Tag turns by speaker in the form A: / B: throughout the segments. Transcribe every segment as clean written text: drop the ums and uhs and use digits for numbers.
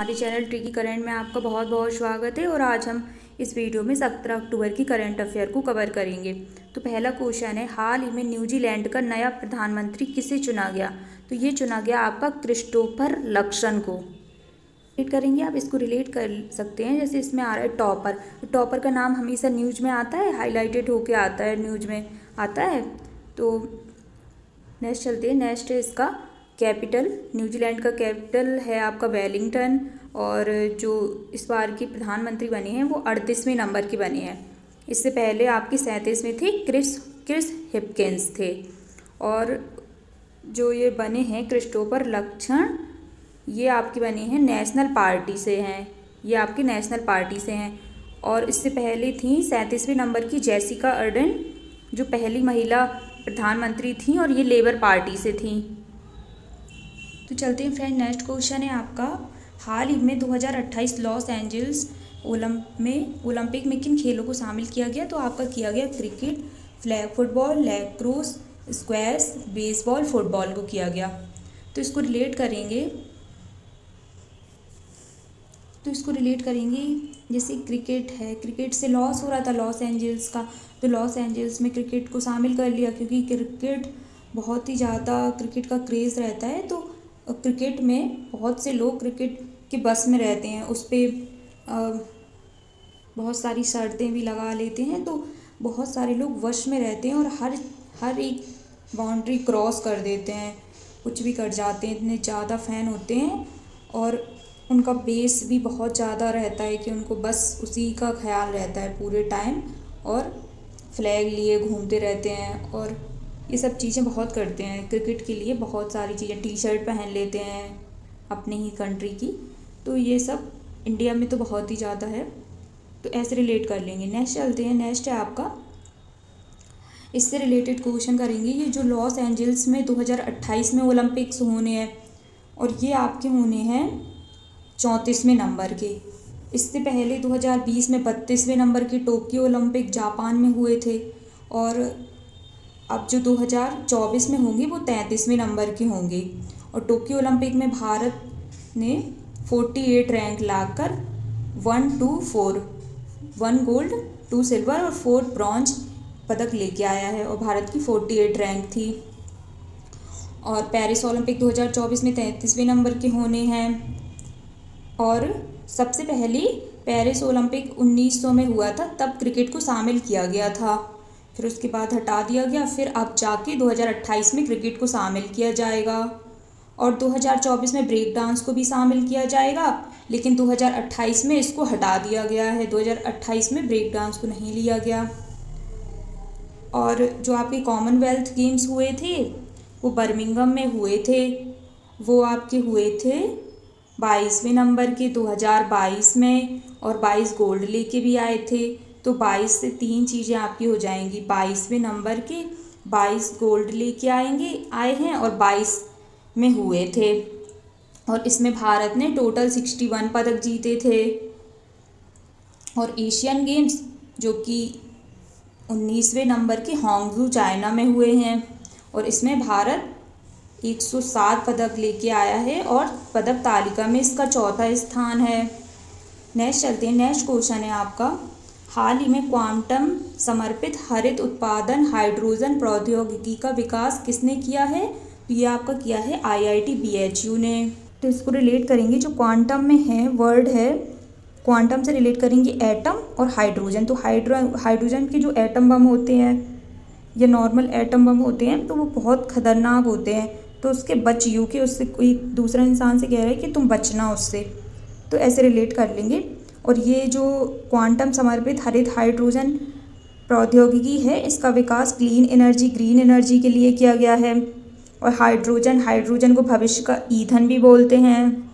A: हमारे channel tricky current में आपका बहुत बहुत स्वागत है। और आज हम इस वीडियो में 17 अक्टूबर की करंट अफेयर को कवर करेंगे। तो पहला क्वेश्चन है, हाल ही में न्यूजीलैंड का नया प्रधानमंत्री किसे चुना गया? तो ये चुना गया आपका क्रिस्टोफर लक्सन को। रिलेट करेंगे, आप इसको रिलेट कर सकते हैं। जैसे इसमें आ रहा है टॉपर, तो टॉपर का नाम हमेशा न्यूज में आता है, हाईलाइटेड होके आता है, न्यूज में आता है। तो नेक्स्ट चलते हैं। नेक्स्ट है इसका कैपिटल। न्यूजीलैंड का कैपिटल है आपका वेलिंगटन। और जो इस बार की प्रधानमंत्री बने हैं वो 38वें नंबर के बने हैं। इससे पहले आपकी 37वें थे, क्रिस हिपकिंस थे। और जो ये बने हैं क्रिस्टोफर लक्सन, ये आपकी बनी हैं नेशनल पार्टी से हैं, ये आपकी नेशनल पार्टी से हैं। और इससे पहले थी 37वें नंबर की जेसिका अर्डन, जो पहली महिला प्रधानमंत्री थी और ये लेबर पार्टी से थी। तो चलते हैं फ्रेंड, नेक्स्ट क्वेश्चन है आपका, हाल ही में 2028 लॉस एंजल्स ओलंपिक में किन खेलों को शामिल किया गया? तो आपका किया गया cricket, flag football, lacrosse, squash, baseball, football को किया गया। तो इसको रिलेट करेंगे जैसे क्रिकेट है, क्रिकेट से लॉस हो रहा था लॉस एंजल्स का, तो लॉस एंजल्स में क्रिकेट को शामिल कर लिया, क्योंकि क्रिकेट बहुत ही ज़्यादा क्रिकेट का क्रेज़ रहता है। तो क्रिकेट में बहुत से लोग क्रिकेट के बस में रहते हैं, उस पर बहुत सारी शर्तें भी लगा लेते हैं। तो बहुत सारे लोग वश में रहते हैं और हर एक बाउंड्री क्रॉस कर देते हैं, कुछ भी कर जाते हैं, इतने ज़्यादा फ़ैन होते हैं। और उनका बेस भी बहुत ज़्यादा रहता है कि उनको बस उसी का ख्याल रहता है पूरे टाइम, और फ्लैग लिए घूमते रहते हैं और ये सब चीज़ें बहुत करते हैं क्रिकेट के लिए। बहुत सारी चीज़ें, टी शर्ट पहन लेते हैं अपने ही कंट्री की। तो ये सब इंडिया में तो बहुत ही ज़्यादा है, तो ऐसे रिलेट कर लेंगे। नेक्स्ट चलते हैं। नेक्स्ट है आपका, इससे रिलेटेड क्वेश्चन करेंगे। ये जो लॉस एंजल्स में 2028 में ओलंपिक्स होने हैं, और ये आपके होने हैं 34वें नंबर के। इससे पहले 2020 में 32वें नंबर के टोक्यो ओलंपिक जापान में हुए थे। और अब जो 2024 में होंगे वो 33वें नंबर के होंगे। और टोक्यो ओलंपिक में भारत ने 48 रैंक लाकर 1 गोल्ड, 2 सिल्वर और 4 ब्रॉन्ज पदक लेके आया है, और भारत की 48 रैंक थी। और पेरिस ओलंपिक 2024 में 33वें नंबर के होने हैं। और सबसे पहले पेरिस ओलंपिक 1900 में हुआ था, तब क्रिकेट को शामिल किया गया था, फिर उसके बाद हटा दिया गया। फिर अब जाके 2028 में क्रिकेट को शामिल किया जाएगा। और 2024 में ब्रेक डांस को भी शामिल किया जाएगा, लेकिन 2028 में इसको हटा दिया गया है। 2028 में ब्रेक डांस को नहीं लिया गया। और जो आपके कॉमनवेल्थ गेम्स हुए थे वो बर्मिंघम में हुए थे, वो आपके हुए थे 22वें नंबर के 2022 में, और 22 गोल्ड लेके भी आए थे। तो 22 से 3 चीज़ें आपकी हो जाएंगी। 22वें नंबर के 22 गोल्ड लेके आए हैं और 22 में हुए थे। और इसमें भारत ने टोटल 61 पदक जीते थे। और एशियन गेम्स जो कि 19वें नंबर के हांगझू चाइना में हुए हैं, और इसमें भारत 107 पदक लेके आया है और पदक तालिका में इसका चौथा स्थान है। नेक्स्ट चलते हैं। नेक्स्ट क्वेश्चन है आपका, हाल ही में क्वांटम समर्पित हरित उत्पादन हाइड्रोजन प्रौद्योगिकी का विकास किसने किया है? तो ये आपका किया है IIT BHU ने। तो इसको रिलेट करेंगे, जो क्वांटम में है वर्ड है, क्वांटम से रिलेट करेंगे एटम और हाइड्रोजन। तो हाइड्रोजन के जो एटम बम होते हैं या नॉर्मल एटम बम होते हैं, तो वो बहुत खतरनाक होते हैं, तो उसके बचियो के, उससे कोई दूसरा इंसान से कह रहा है कि तुम बचना उससे, तो ऐसे रिलेट कर लेंगे। और ये जो क्वांटम समर्पित हरित हाइड्रोजन प्रौद्योगिकी है, इसका विकास क्लीन एनर्जी, ग्रीन एनर्जी के लिए किया गया है। और हाइड्रोजन को भविष्य का ईंधन भी बोलते हैं।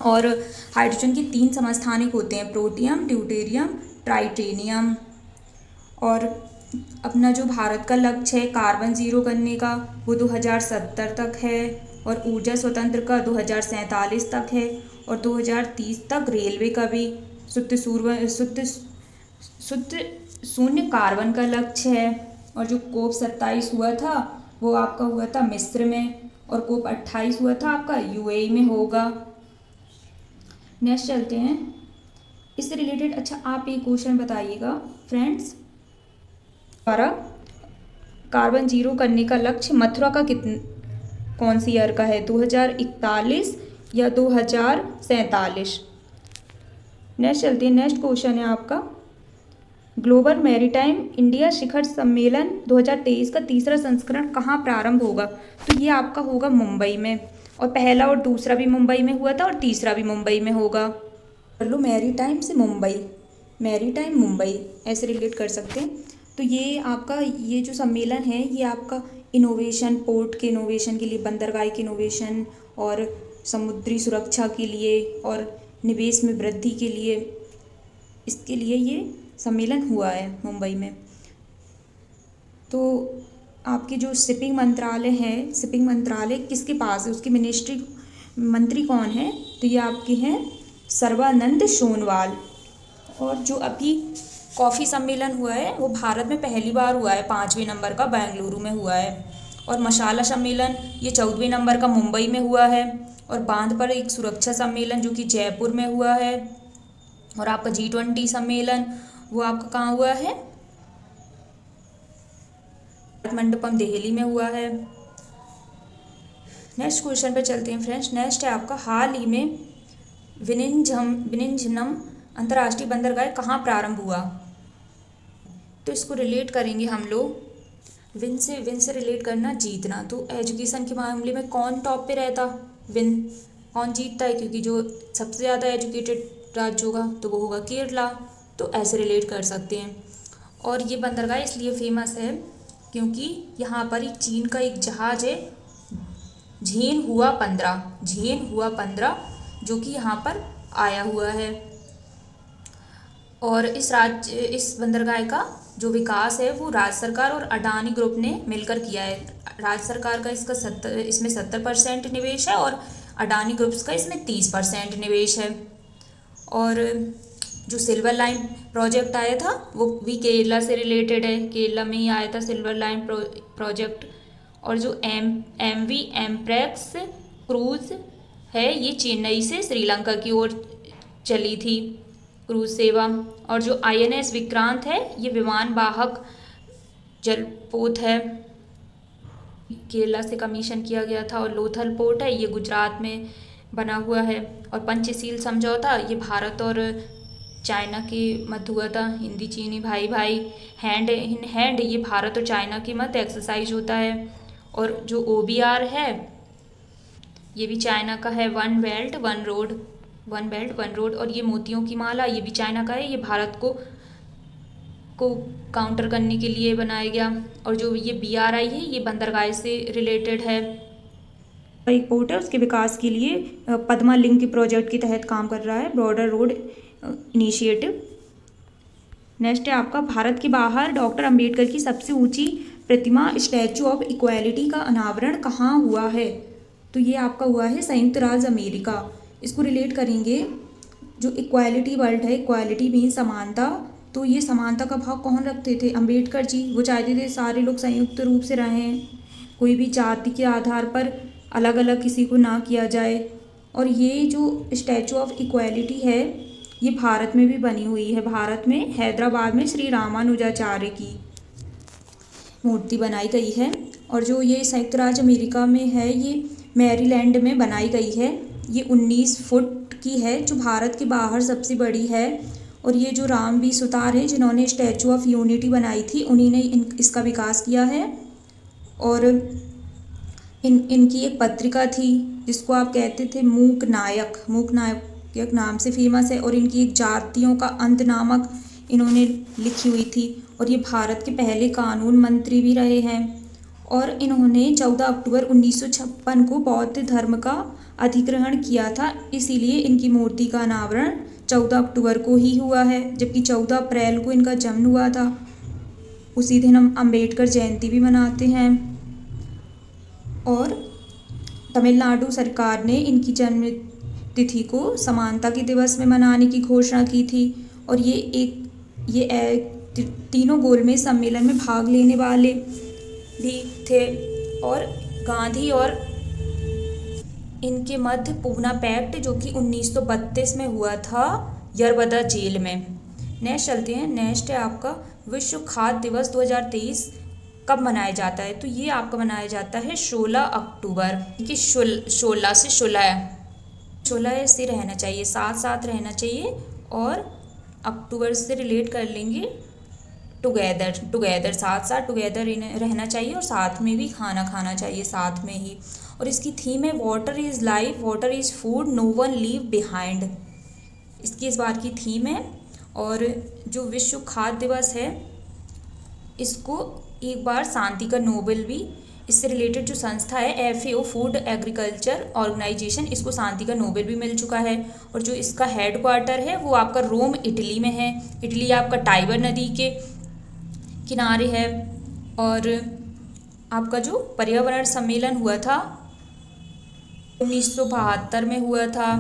A: और हाइड्रोजन के 3 समस्थानिक होते हैं, प्रोटियम, ड्यूटेरियम, ट्राइटेनियम। और अपना जो भारत का लक्ष्य है कार्बन ज़ीरो करने का, वो 2070 तक है। और ऊर्जा स्वतंत्र का 2047 तक है। और 2030 तक रेलवे का भी शुद्ध शून्य कार्बन का लक्ष्य है। और जो COP 27 हुआ था वो आपका हुआ था मिस्र में, और COP 28 हुआ था आपका UAE में होगा। नेक्स्ट चलते हैं इससे रिलेटेड। अच्छा, आप एक क्वेश्चन बताइएगा फ्रेंड्स, द्वारा कार्बन जीरो करने का लक्ष्य मथुरा का कौन सी ईयर का है, 2041 या 2047? नेक्स्ट चलते हैं, नेक्स्ट क्वेश्चन है आपका, ग्लोबल मैरीटाइम इंडिया शिखर सम्मेलन 2023 का तीसरा संस्करण कहाँ प्रारंभ होगा? तो ये आपका होगा मुंबई में, और पहला और दूसरा भी मुंबई में हुआ था और तीसरा भी मुंबई में होगा। कर लो मैरीटाइम से मुंबई, मैरीटाइम मुंबई ऐसे रिलेट कर सकते हैं। तो ये आपका ये जो सम्मेलन है ये आपका इनोवेशन, पोर्ट के इनोवेशन के लिए, बंदरगाह के इनोवेशन और समुद्री सुरक्षा के लिए और निवेश में वृद्धि के लिए, इसके लिए ये सम्मेलन हुआ है मुंबई में। तो आपके जो शिपिंग मंत्रालय है, शिपिंग मंत्रालय किसके पास है, उसकी मिनिस्ट्री मंत्री कौन है? तो ये आपके हैं सर्बानंद सोनोवाल। और जो अभी कॉफ़ी सम्मेलन हुआ है वो भारत में पहली बार हुआ है, 5वें नंबर का बेंगलुरु में हुआ है। और मसाला सम्मेलन ये 14वें नंबर का मुंबई में हुआ है। और बांध पर एक सुरक्षा सम्मेलन जो कि जयपुर में हुआ है। और आपका G20 सम्मेलन वो आपका कहाँ हुआ है? मंडपम दिल्ली में हुआ है। नेक्स्ट क्वेश्चन पे चलते हैं फ्रेंड्स। नेक्स्ट है आपका, हाल ही में विनिंझनम अंतर्राष्ट्रीय बंदरगाह कहाँ प्रारंभ हुआ? तो इसको रिलेट करेंगे हम लोग, विन से रिलेट करना जीतना। तो एजुकेशन के मामले में कौन टॉप पे रहता? विन। कौन जीतता है? क्योंकि जो सबसे ज़्यादा एजुकेटेड राज्य होगा तो वो होगा केरला। तो ऐसे रिलेट कर सकते हैं। और ये बंदरगाह इसलिए फेमस है क्योंकि यहाँ पर एक चीन का एक जहाज़ है झेन हुआ 15 जो कि यहाँ पर आया हुआ है। और इस बंदरगाह का जो विकास है वो राज्य सरकार और अडानी ग्रुप ने मिलकर किया है। राज्य सरकार का इसमें 70% निवेश है और अडानी ग्रुप्स का इसमें 30% निवेश है। और जो सिल्वर लाइन प्रोजेक्ट आया था वो भी केरला से रिलेटेड है, केरला में ही आया था सिल्वर लाइन प्रोजेक्ट। और जो MV एम्प्रेक्स क्रूज है ये चेन्नई से श्रीलंका की ओर चली थी क्रूज सेवा। और जो INS विक्रांत है ये विमान वाहक जलपोत है, केरला से कमीशन किया गया था। और लोथल पोर्ट है ये गुजरात में बना हुआ है। और पंचशील समझौता ये भारत और चाइना के मध्य हुआ था, हिंदी चीनी भाई भाई, हैंड इन हैंड ये भारत और चाइना के मध्य एक्सरसाइज होता है। और जो OBR है ये भी चाइना का है, वन बेल्ट वन रोड। और ये मोतियों की माला ये भी चाइना का है, ये भारत को काउंटर करने के लिए बनाया गया। और जो ये BRI है ये बंदरगाह से रिलेटेड है, एक पोर्ट है, उसके विकास के लिए पद्मा लिंक के प्रोजेक्ट के तहत काम कर रहा है, बॉर्डर रोड इनिशिएटिव। नेक्स्ट है आपका, भारत के बाहर डॉक्टर अंबेडकर की सबसे ऊंची प्रतिमा स्टैचू ऑफ इक्वालिटी का अनावरण कहाँ हुआ है? तो ये आपका हुआ है संयुक्त राज्य अमेरिका। इसको रिलेट करेंगे, जो इक्वालिटी वर्ड है, इक्वालिटी मीन समानता, तो ये समानता का भाव कौन रखते थे? अंबेडकर जी। वो चाहते थे सारे लोग संयुक्त रूप से रहें, कोई भी जाति के आधार पर अलग अलग किसी को ना किया जाए। और ये जो स्टैचू ऑफ इक्वालिटी है ये भारत में भी बनी हुई है, भारत में हैदराबाद में श्री रामानुजाचार्य की मूर्ति बनाई गई है। और जो ये संयुक्त राज्य अमेरिका में है ये मैरीलैंड में बनाई गई है, ये 19 फुट की है, जो भारत के बाहर सबसे बड़ी है। और ये जो रामवी सुतार है जिन्होंने स्टैचू ऑफ यूनिटी बनाई थी उन्हीं ने इसका विकास किया है। और इनकी एक पत्रिका थी जिसको आप कहते थे मूक नायक नाम से फेमस है। और इनकी एक जातियों का अंत नामक इन्होंने लिखी हुई थी। और ये भारत के पहले कानून मंत्री भी रहे हैं। और इन्होंने 14 अक्टूबर 1956 को बौद्ध धर्म का अधिग्रहण किया था, इसीलिए इनकी मूर्ति का अनावरण 14 अक्टूबर को ही हुआ है, जबकि 14 अप्रैल को इनका जन्म हुआ था। उसी दिन हम अम्बेडकर जयंती भी मनाते हैं। और तमिलनाडु सरकार ने इनकी जन्म तिथि को समानता के दिवस में मनाने की घोषणा की थी। और ये तीनों गोलमेज सम्मेलन में भाग लेने वाले भी थे। और गांधी और इनके मध्य पूना पैक्ट जो कि 1932 में हुआ था यरबदा जेल में। नेक्स्ट चलते हैं। नेक्स्ट है आपका विश्व खाद्य दिवस 2023 कब मनाया जाता है? तो ये आपका मनाया जाता है 16 अक्टूबर कि 16 से 16 से रहना चाहिए, साथ साथ रहना चाहिए, और अक्टूबर से रिलेट कर लेंगे टुगेदर साथ साथ टुगेदर रहना चाहिए, और साथ में भी खाना खाना चाहिए साथ में ही। और इसकी थीम है water is life, water is food, no one leave behind. इसकी इस बार की थीम है। और जो विश्व खाद्य दिवस है इसको एक बार शांति का नोबेल भी, इससे रिलेटेड जो संस्था है FAO फूड एग्रीकल्चर ऑर्गेनाइजेशन, इसको शांति का नोबेल भी मिल चुका है। और जो इसका हेड क्वार्टर है वो आपका रोम इटली में है। इटली आपका टाइबर नदी के किनारे है। और आपका जो पर्यावरण सम्मेलन हुआ था 1972 में हुआ था।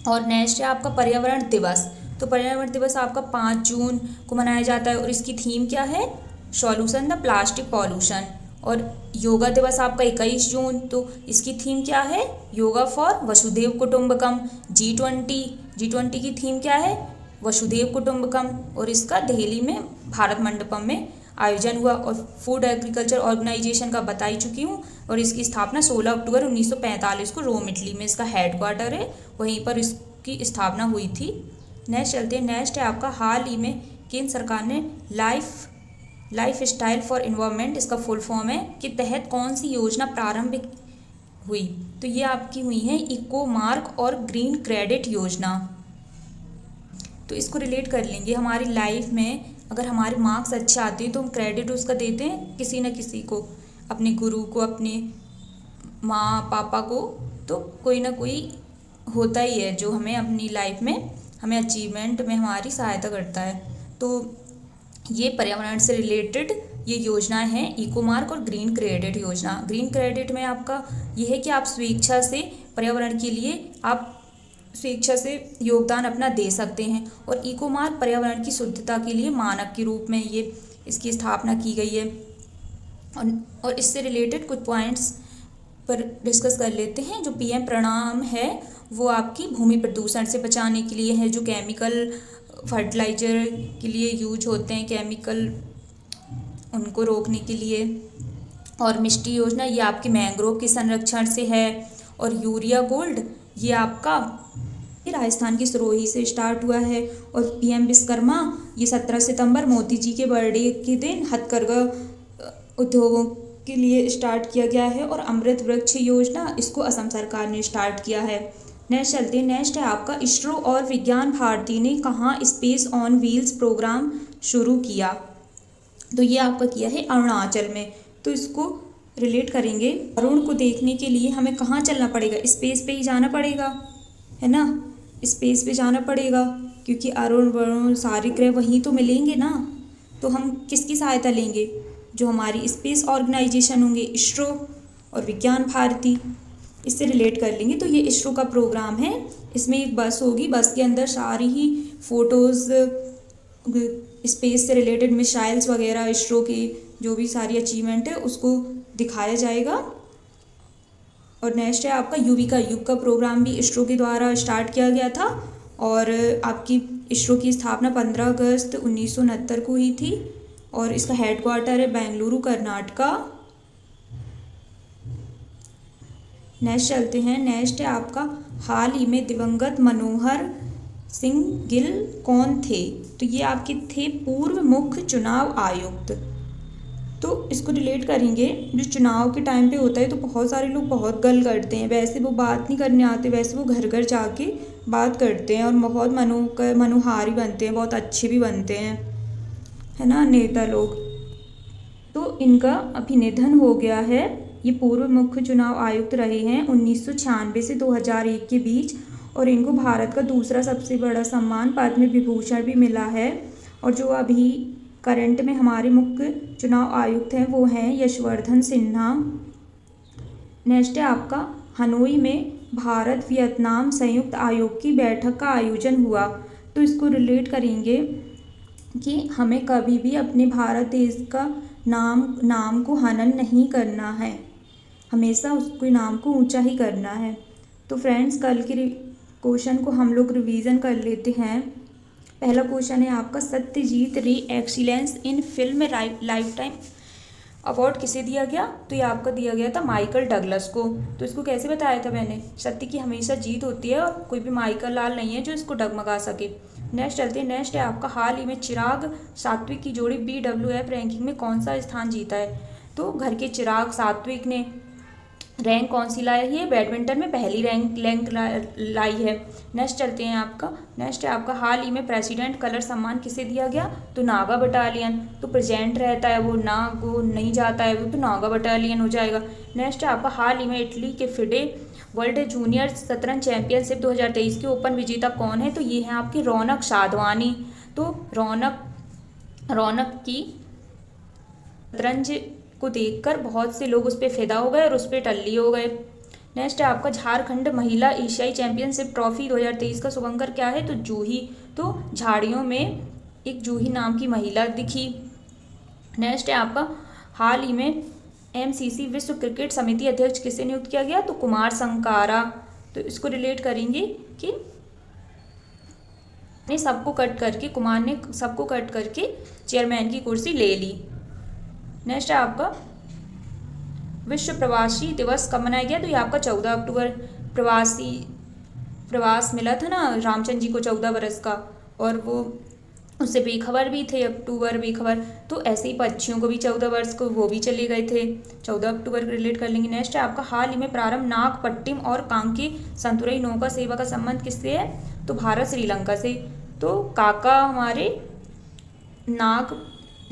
A: और नेक्स्ट है आपका पर्यावरण दिवस। तो पर्यावरण दिवस आपका 5 जून को मनाया जाता है, और इसकी थीम क्या है? Solution the plastic pollution. और योगा दिवस आपका 21 जून, तो इसकी थीम क्या है? योगा फॉर वसुधैव कुटुंबकम। G20 की थीम क्या है? वसुधैव कुटुंबकम। और इसका दिल्ली में भारत मंडपम में आयोजन हुआ। और फूड एग्रीकल्चर ऑर्गेनाइजेशन का बता ही चुकी हूँ। और इसकी स्थापना 16 अक्टूबर 1945 को रोम इटली में इसका हेड क्वार्टर है, वहीं पर इसकी स्थापना हुई थी। नेक्स्ट चलते हैं। नेक्स्ट है आपका हाल ही में केंद्र सरकार ने लाइफ स्टाइल फॉर एनवायरनमेंट, इसका फुल फॉर्म है, के तहत कौन सी योजना प्रारंभ हुई? तो ये आपकी हुई है इको मार्क और ग्रीन क्रेडिट योजना। तो इसको रिलेट कर लेंगे। हमारी लाइफ में अगर हमारे मार्क्स अच्छे आते हैं तो हम क्रेडिट उसका देते हैं किसी न किसी को, अपने गुरु को, अपने माँ पापा को। तो कोई ना कोई होता ही है जो हमें अपनी लाइफ में, हमें अचीवमेंट में हमारी सहायता करता है। तो ये पर्यावरण से रिलेटेड ये योजनाएं हैं, इको मार्क और ग्रीन क्रेडिट योजना। ग्रीन क्रेडिट में आपका ये है कि आप स्वेच्छा से पर्यावरण के लिए आप स्वेच्छा से योगदान अपना दे सकते हैं। और इको मार्क पर्यावरण की शुद्धता के लिए मानक के रूप में ये इसकी स्थापना की गई है। और इससे रिलेटेड कुछ पॉइंट्स पर डिस्कस कर लेते हैं। जो PM प्रणाम है वो आपकी भूमि प्रदूषण से बचाने के लिए है, जो केमिकल फर्टिलाइजर के लिए यूज होते हैं, केमिकल उनको रोकने के लिए। और मिष्टी योजना ये आपके मैंग्रोव के संरक्षण से है। और यूरिया गोल्ड ये आपका राजस्थान की सिरोही से स्टार्ट हुआ है। और PM विश्वकर्मा ये 17 सितंबर मोदी जी के बर्थडे के दिन हथकरघा उद्योगों के लिए स्टार्ट किया गया है। और अमृत वृक्ष योजना इसको असम सरकार ने स्टार्ट किया है। नेक्स्ट चलते हैं। नेक्स्ट है आपका इसरो और विज्ञान भारती ने कहाँ स्पेस ऑन व्हील्स प्रोग्राम शुरू किया? तो ये आपका किया है अरुणाचल में। तो इसको रिलेट करेंगे। अरुण को देखने के लिए हमें कहाँ चलना पड़ेगा? स्पेस पे ही जाना पड़ेगा, है ना? स्पेस पे जाना पड़ेगा, क्योंकि अरुण वरुण सारे ग्रह वहीं तो मिलेंगे ना। तो हम किसकी सहायता लेंगे? जो हमारी स्पेस ऑर्गेनाइजेशन होंगे, इसरो और विज्ञान भारती, इससे रिलेट कर लेंगे। तो ये इसरो का प्रोग्राम है। इसमें एक बस होगी, बस के अंदर सारी ही फ़ोटोज़ स्पेस से रिलेटेड मिसाइल्स वगैरह, इसरो की जो भी सारी अचीवमेंट है उसको दिखाया जाएगा। और नेक्स्ट है आपका युविका। युग का प्रोग्राम भी इसरो के द्वारा स्टार्ट किया गया था। और आपकी इसरो की स्थापना 15 अगस्त 1969 को हुई थी। और इसका हेड क्वार्टर है बेंगलुरु, कर्नाटका। नेक्स्ट चलते हैं। नेक्स्ट है आपका हाल ही में दिवंगत मनोहर सिंह गिल कौन थे? तो ये आपके थे पूर्व मुख्य चुनाव आयुक्त। तो इसको रिलेट करेंगे। जो चुनाव के टाइम पे होता है तो बहुत सारे लोग बहुत गल करते हैं, वैसे वो बात नहीं करने आते, वैसे वो घर घर जाके बात करते हैं और बहुत मनोहारी बनते हैं, बहुत अच्छे भी बनते हैं, है ना, नेता लोग। तो इनका अभी निधन हो गया है। ये पूर्व मुख्य चुनाव आयुक्त रहे हैं 1996 से 2001 के बीच। और इनको भारत का दूसरा सबसे बड़ा सम्मान पद्म विभूषण भी मिला है। और जो अभी करंट में हमारे मुख्य चुनाव आयुक्त हैं वो हैं यशवर्धन सिन्हा। नेक्स्ट है आपका हनोई में भारत वियतनाम संयुक्त आयोग की बैठक का आयोजन हुआ। तो इसको रिलेट करेंगे कि हमें कभी भी अपने भारत देश का नाम को हनन नहीं करना है। हमेशा उसके नाम को ऊंचा ही करना है। तो फ्रेंड्स कल के क्वेश्चन को हम लोग रिवीजन कर लेते हैं। पहला क्वेश्चन है आपका, सत्यजीत रे excellence in film life time award किसे दिया गया? तो ये आपका दिया गया था माइकल डगलस को। तो इसको कैसे बताया था मैंने? सत्य की हमेशा जीत होती है और कोई भी माइकल लाल नहीं है जो इसको डगमगा सके। नेक्स्ट चलते हैं। नेक्स्ट है आपका, हाल ही में चिराग सात्विक की जोड़ी BWF रैंकिंग में कौन सा स्थान जीता है? तो घर के चिराग सात्विक ने रैंक कौन सी लाई है? बैडमिंटन में पहली रैंक लाई है। नेक्स्ट चलते हैं आपका। नेक्स्ट है आपका, हाल ही में प्रेसिडेंट कलर सम्मान किसे दिया गया? तो नागा बटालियन। तो प्रेजेंट रहता है वो नहीं जाता है वो, तो नागा बटालियन हो जाएगा। नेक्स्ट है आपका, हाल ही में इटली के फिडे वर्ल्ड जूनियर शतरंज चैंपियनशिप 2023 के ओपन विजेता कौन है? तो ये है आपकी रौनक साधवानी। तो रौनक की शतरंज को देखकर बहुत से लोग उस पर फिदा हो गए और उस पर टल्ली हो गए। नेक्स्ट है आपका, झारखंड महिला एशियाई चैंपियनशिप ट्रॉफी 2023 का शुभंकर क्या है? तो जूही। तो झाड़ियों में एक जूही नाम की महिला दिखी। नेक्स्ट है आपका, हाल ही में MCC विश्व क्रिकेट समिति अध्यक्ष किसे नियुक्त किया गया? तो कुमार संगकारा। तो इसको रिलेट करेंगे कि कुमार ने सबको कट करके चेयरमैन की कुर्सी ले ली। नेक्स्ट है आपका, विश्व प्रवासी दिवस कब मनाया गया? तो ये आपका 14 अक्टूबर। प्रवास मिला था ना रामचंद्र जी को 14 बरस का, और वो उससे बेखबर भी थे, अक्टूबर बेखबर। तो ऐसे ही पक्षियों को भी 14 वर्ष को वो भी चले गए थे, 14 अक्टूबर रिलेट कर लेंगे। नेक्स्ट है आपका, हाल ही में प्रारंभ नागपट्टिनम और कांके संतुरई नौका सेवा का संबंध किससे है? तो भारत श्रीलंका से। तो काका हमारे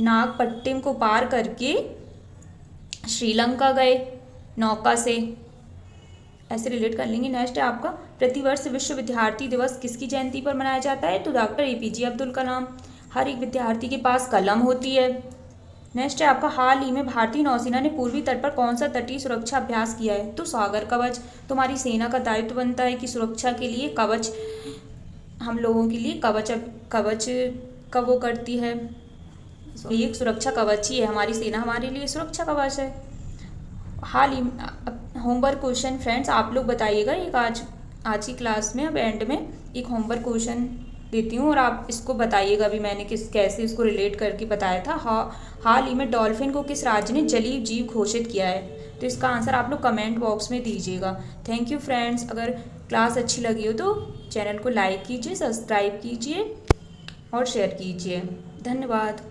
A: नागपट्टिनम को पार करके श्रीलंका गए नौका से, ऐसे रिलेट कर लेंगे। नेक्स्ट है आपका, प्रतिवर्ष विश्व विद्यार्थी दिवस किसकी जयंती पर मनाया जाता है? तो डॉक्टर APJ अब्दुल कलाम। हर एक विद्यार्थी के पास कलम होती है। नेक्स्ट है आपका, हाल ही में भारतीय नौसेना ने पूर्वी तट पर कौन सा तटीय सुरक्षा अभ्यास किया है? तो सागर कवच। तुम्हारी सेना का दायित्व बनता है कि सुरक्षा के लिए कवच, हम लोगों के लिए कवच का वो करती है, एक सुरक्षा कवच ही है हमारी सेना, हमारे लिए सुरक्षा कवच है। हाल ही होमवर्क क्वेश्चन फ्रेंड्स आप लोग बताइएगा। एक आज की क्लास में अब एंड में एक होमवर्क क्वेश्चन देती हूँ और आप इसको बताइएगा भी मैंने कैसे इसको रिलेट करके बताया था। हाल ही में डॉल्फिन को किस राज्य ने जलीय जीव घोषित किया है? तो इसका आंसर आप लोग कमेंट बॉक्स में दीजिएगा। Thank you friends. अगर क्लास अच्छी लगी हो तो चैनल को लाइक कीजिए, सब्सक्राइब कीजिए और शेयर कीजिए। धन्यवाद।